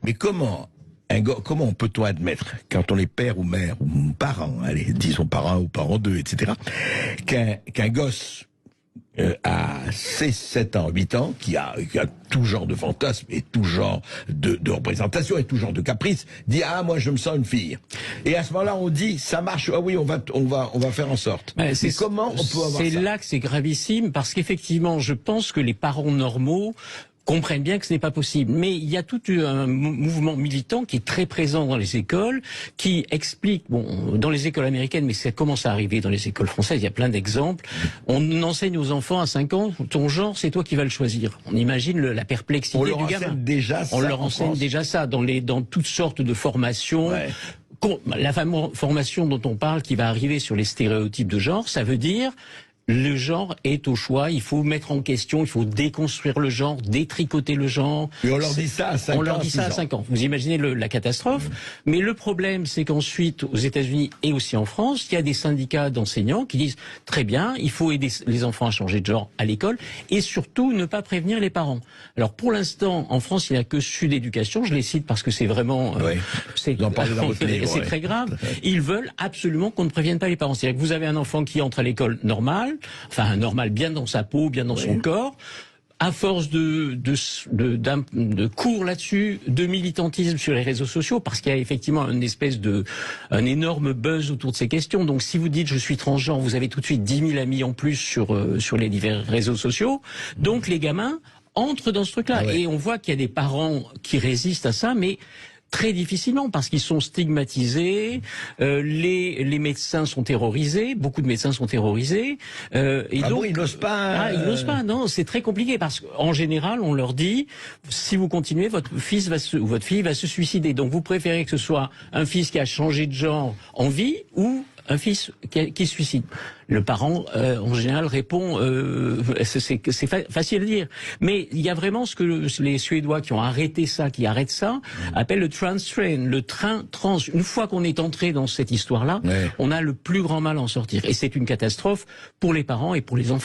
Mais comment peut-on admettre, quand on est père ou mère ou parent, allez, disons parent ou parent 2, etc., qu'un gosse à 6, 7 ans, 8 ans, qui a tout genre de fantasmes et tout genre de représentations et tout genre de caprices, dit « Ah, moi, je me sens une fille ». Et à ce moment-là, on dit « Ça marche, ah oui, on va faire en sorte ». Mais comment on peut avoir ça? C'est là que c'est gravissime, parce qu'effectivement, je pense que les parents normaux comprennent bien que ce n'est pas possible. Mais il y a tout un mouvement militant qui est très présent dans les écoles, qui explique, bon, dans les écoles américaines, mais ça commence à arriver dans les écoles françaises, il y a plein d'exemples. On enseigne aux enfants à 5 ans, ton genre, c'est toi qui vas le choisir. On imagine la perplexité du gamin. On leur enseigne déjà ça dans toutes sortes de formations. Ouais. La formation dont on parle, qui va arriver sur les stéréotypes de genre, ça veut dire le genre est au choix, il faut mettre en question, il faut déconstruire le genre, détricoter le genre. Et on leur dit ça à 5 ans. On leur dit ça à 5 ans. Vous imaginez la catastrophe. Mais le problème, c'est qu'ensuite, aux États-Unis et aussi en France, il y a des syndicats d'enseignants qui disent très bien, il faut aider les enfants à changer de genre à l'école et surtout ne pas prévenir les parents. Alors pour l'instant, en France, il n'y a que Sud Éducation, je les cite parce que c'est vraiment... c'est très grave. Ils veulent absolument qu'on ne prévienne pas les parents. C'est-à-dire que vous avez un enfant qui entre à l'école normale, enfin normal, bien dans sa peau, bien dans son corps, à force de cours là-dessus, de militantisme sur les réseaux sociaux, parce qu'il y a effectivement une espèce un énorme buzz autour de ces questions. Donc si vous dites je suis transgenre, vous avez tout de suite 10 000 amis en plus sur les divers réseaux sociaux. Donc les gamins entrent dans ce truc-là. Et on voit qu'il y a des parents qui résistent à ça, mais très difficilement, parce qu'ils sont stigmatisés, les médecins sont terrorisés, beaucoup de médecins sont terrorisés. Et donc, ils n'osent pas. Ils n'osent pas, non, c'est très compliqué, parce qu'en général, on leur dit, si vous continuez, votre fils ou votre fille va se suicider. Donc vous préférez que ce soit un fils qui a changé de genre en vie, ou un fils qui se suicide. Le parent, en général, répond, c'est facile à dire. Mais il y a vraiment ce que les Suédois qui ont arrêté ça, qui arrêtent ça, appellent le trans train, le train trans. Une fois qu'on est entré dans cette histoire-là, on a le plus grand mal à en sortir. Et c'est une catastrophe pour les parents et pour les enfants.